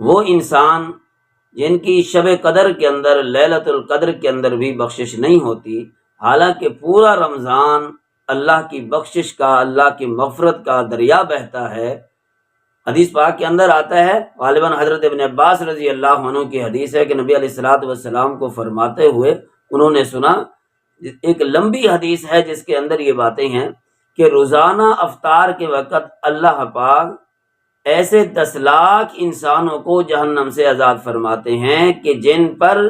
وہ انسان جن کی شب قدر کے اندر، لیلۃ القدر کے اندر بھی بخشش نہیں ہوتی، حالانکہ پورا رمضان اللہ کی بخشش کا، اللہ کی مغفرت کا دریا بہتا ہے۔ حدیث پاک کے اندر آتا ہے، غالباً حضرت ابن عباس رضی اللہ عنہ کی حدیث ہے کہ نبی علیہ الصلوۃ والسلام کو فرماتے ہوئے انہوں نے سنا، ایک لمبی حدیث ہے جس کے اندر یہ باتیں ہیں کہ روزانہ افطار کے وقت اللہ پاک ایسے 10 لاکھ انسانوں کو جہنم سے آزاد فرماتے ہیں کہ جن پر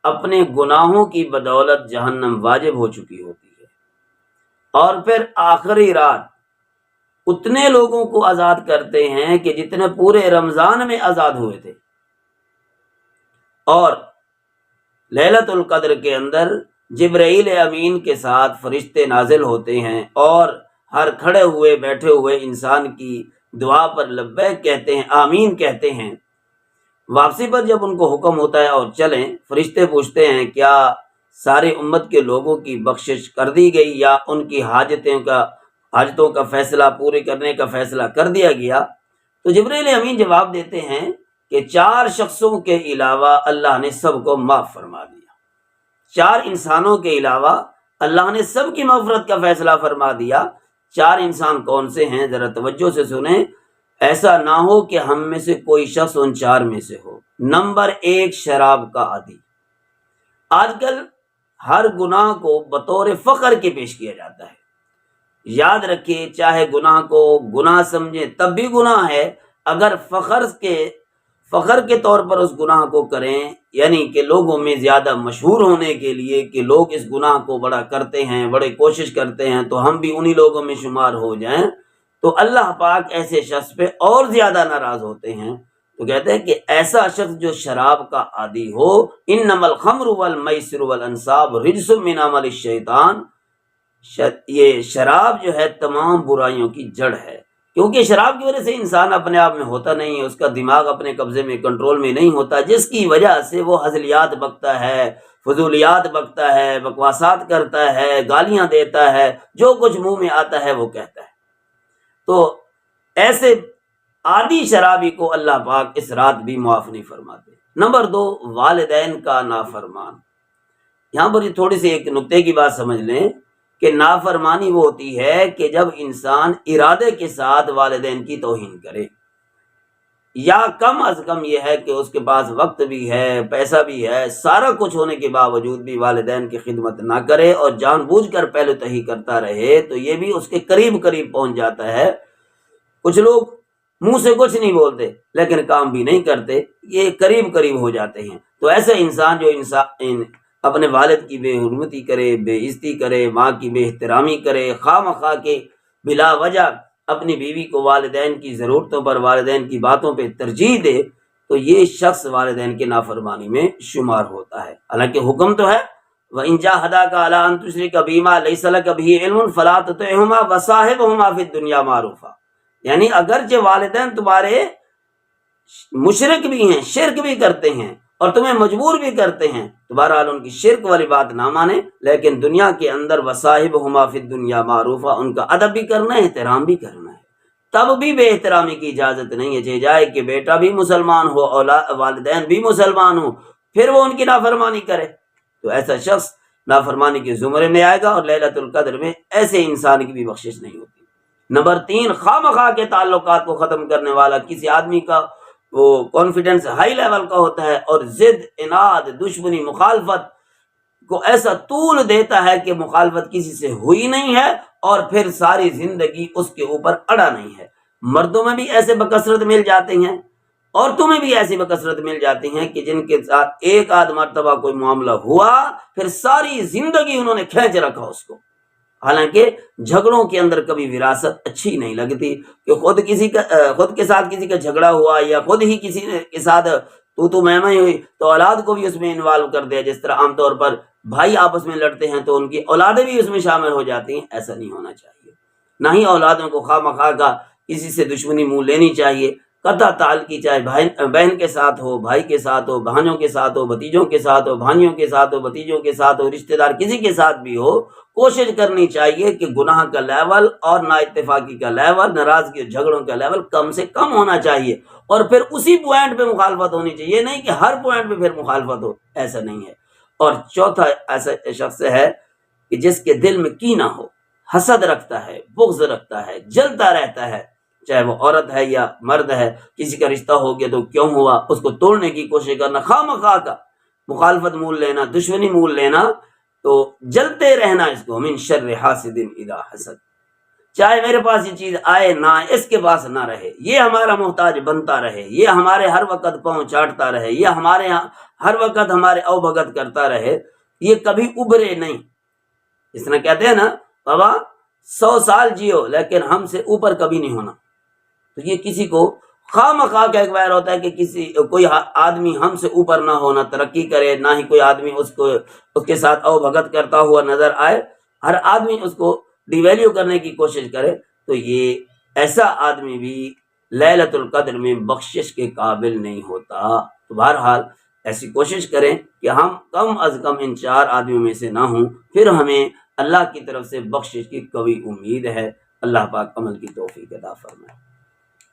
اپنے گناہوں کی بدولت جہنم واجب ہو چکی ہوتی ہے، اور پھر آخری رات اتنے لوگوں کو آزاد کرتے ہیں کہ جتنے پورے رمضان میں آزاد ہوئے تھے۔ اور لیلۃ القدر کے اندر جبرائیل امین کے ساتھ فرشتے نازل ہوتے ہیں اور ہر کھڑے ہوئے بیٹھے ہوئے انسان کی دعا پر لبیک کہتے ہیں، آمین کہتے ہیں۔ واپسی پر جب ان کو حکم ہوتا ہے اور چلیں، فرشتے پوچھتے ہیں کیا سارے امت کے لوگوں کی بخشش کر دی گئی یا ان کی حاجتوں کا فیصلہ پورے کرنے کا فیصلہ کر دیا گیا؟ تو جبرائیل امین جواب دیتے ہیں کہ 4 شخصوں کے علاوہ اللہ نے سب کو معاف فرما دیا۔ 4 انسانوں کے علاوہ اللہ نے سب کی مغفرت کا فیصلہ فرما دیا۔ 4 انسان کون سے ہیں؟ ذرا توجہ سے سنیں، ایسا نہ ہو کہ ہم میں سے کوئی شخص ان 4 میں سے ہو۔ نمبر 1، شراب کا عادی۔ آج کل ہر گناہ کو بطور فخر کے پیش کیا جاتا ہے۔ یاد رکھیے، چاہے گناہ کو گناہ سمجھیں تب بھی گناہ ہے، اگر فخر کے طور پر اس گناہ کو کریں، یعنی کہ لوگوں میں زیادہ مشہور ہونے کے لیے کہ لوگ اس گناہ کو بڑا کرتے ہیں، بڑے کوشش کرتے ہیں تو ہم بھی انہی لوگوں میں شمار ہو جائیں، تو اللہ پاک ایسے شخص پہ اور زیادہ ناراض ہوتے ہیں۔ تو کہتے ہیں کہ ایسا شخص جو شراب کا عادی ہو، انما الخمر والمیسر والانصاب رجس من عمل الشیطان، یہ شراب جو ہے تمام برائیوں کی جڑ ہے، کیونکہ شراب کی وجہ سے انسان اپنے آپ میں ہوتا نہیں ہے، اس کا دماغ اپنے قبضے میں، کنٹرول میں نہیں ہوتا، جس کی وجہ سے وہ ہزلیات بکتا ہے، فضولیات بکتا ہے، بکواسات کرتا ہے، گالیاں دیتا ہے، جو کچھ منہ میں آتا ہے وہ کہتا ہے۔ تو ایسے عادی شرابی کو اللہ پاک اس رات بھی معاف نہیں فرماتے۔ نمبر 2، والدین کا نافرمان۔ یہاں پر یہ تھوڑی سی ایک نقطے کی بات سمجھ لیں کہ نافرمانی وہ ہوتی ہے کہ جب انسان ارادے کے ساتھ والدین کی توہین کرے، یا کم از کم یہ ہے کہ اس کے پاس وقت بھی ہے، پیسہ بھی ہے، سارا کچھ ہونے کے باوجود بھی والدین کی خدمت نہ کرے اور جان بوجھ کر پہلے تہی کرتا رہے، تو یہ بھی اس کے قریب پہنچ جاتا ہے۔ کچھ لوگ منہ سے کچھ نہیں بولتے لیکن کام بھی نہیں کرتے، یہ قریب ہو جاتے ہیں۔ تو ایسے انسان جو اپنے والد کی بے حرمتی کرے، بے عزتی کرے، ماں کی بے احترامی کرے، خواہ مخواہ کے بلا وجہ اپنی بیوی کو والدین کی ضرورتوں پر، والدین کی باتوں پہ ترجیح دے، تو یہ شخص والدین کے نافرمانی میں شمار ہوتا ہے۔ حالانکہ حکم تو ہے، وَإِن جَاهَدَاكَ عَلَىٰ أَن تُشْرِكَ بِمَا لَيْسَ لَكَ بِهِ عِلْمٌ فَلَا تُطِعْهُمَا وَصَاحِبْهُمَا فِي الدُّنْيَا مَعْرُوفًا۔ یعنی اگرچہ والدین تمہارے مشرک بھی ہیں، شرک بھی کرتے ہیں اور تمہیں مجبور بھی کرتے ہیں، تو بہرحال ان کی شرک والی بات نہ مانے، لیکن دنیا کے اندر وصاحبہما فی الدنیا معروفا، ان کا ادب بھی کرنا ہے، احترام بھی کرنا ہے۔ تب بھی بے احترامی کی اجازت نہیں ہے، چاہے جائے کہ بیٹا بھی مسلمان ہو، والدین بھی مسلمان ہو، پھر وہ ان کی نافرمانی کرے، تو ایسا شخص نافرمانی کے زمرے میں آئے گا، اور لیلۃ القدر میں ایسے انسان کی بھی بخشش نہیں ہوتی۔ نمبر 3، خواہ مخواہ کے تعلقات کو ختم کرنے والا۔ کسی آدمی کا وہ کانفیڈنس ہائی لیول کا ہوتا ہے اور ضد، اناد، دشمنی، مخالفت کو ایسا طول دیتا ہے کہ مخالفت کسی سے ہوئی نہیں ہے اور پھر ساری زندگی اس کے اوپر اڑا نہیں ہے۔ مردوں میں بھی ایسے بکثرت مل جاتے ہیں، عورتوں میں بھی ایسی بکثرت مل جاتی ہیں کہ جن کے ساتھ ایک آدھ مرتبہ کوئی معاملہ ہوا، پھر ساری زندگی انہوں نے کھینچ رکھا اس کو۔ حالانکہ جھگڑوں کے اندر کبھی وراثت اچھی نہیں لگتی کہ خود کے ساتھ کسی کا جھگڑا ہوا یا خود ہی کسی کے ساتھ تو میں ہوئی تو اولاد کو بھی اس میں انوالو کر دیا، جس طرح عام طور پر بھائی آپس میں لڑتے ہیں تو ان کی اولادیں بھی اس میں شامل ہو جاتی ہیں۔ ایسا نہیں ہونا چاہیے، نہ ہی اولادوں کو خواہ مخواہ کا کسی سے دشمنی منہ لینی چاہیے۔ قطع تعلقی چاہے بہن کے ساتھ ہو، بھائی کے ساتھ ہو، بہنوں کے ساتھ ہو، بھتیجوں کے ساتھ ہو، بھانجوں کے ساتھ ہو، بھتیجوں کے ساتھ ہو، رشتہ دار کسی کے ساتھ بھی ہو، کوشش کرنی چاہیے کہ گناہ کا لیول اور نا اتفاقی کا لیول، ناراضگی اور جھگڑوں کا لیول کم سے کم ہونا چاہیے، اور پھر اسی پوائنٹ پہ مخالفت ہونی چاہیے، یہ نہیں کہ ہر پوائنٹ پہ پھر مخالفت ہو، ایسا نہیں ہے۔ اور چوتھا ایسا شخص ہے کہ جس کے دل میں کینہ ہو، حسد رکھتا ہے، بغض رکھتا ہے، جلتا رہتا ہے، چاہے وہ عورت ہے یا مرد ہے، کسی کا رشتہ ہو گیا تو کیوں ہوا، اس کو توڑنے کی کوشش کرنا، خواہ مخواہ کا مخالفت مول لینا، دشمنی مول لینا، تو جلتے رہنا، اس کو من شر حاسد اذا حسد، چاہے میرے پاس یہ چیز آئے نہ آئے، اس کے پاس نہ رہے، یہ ہمارا محتاج بنتا رہے، یہ ہمارے ہر وقت پاؤں چاٹتا رہے، یہ ہمارے ہر وقت ہمارے او بھگت کرتا رہے، یہ کبھی ابھرے نہیں۔ اس طرح کہتے ہیں نا بابا 100 سال جیو لیکن ہم سے اوپر کبھی نہیں ہونا، تو یہ کسی کو خواہ مخواہ کا ایک ویر ہوتا ہے کہ کوئی آدمی ہم سے اوپر نہ ہونا، ترقی کرے، نہ ہی کوئی آدمی اس کے ساتھ او بھگت کرتا ہوا نظر آئے، ہر آدمی اس کو ڈی ویلیو کرنے کی کوشش کرے، تو یہ ایسا آدمی بھی لیلۃ القدر میں بخشش کے قابل نہیں ہوتا۔ تو بہرحال ایسی کوشش کریں کہ ہم کم از کم ان 4 آدمیوں میں سے نہ ہوں، پھر ہمیں اللہ کی طرف سے بخشش کی قوی امید ہے۔ اللہ پاک عمل کی توفیق عطا فرمائے۔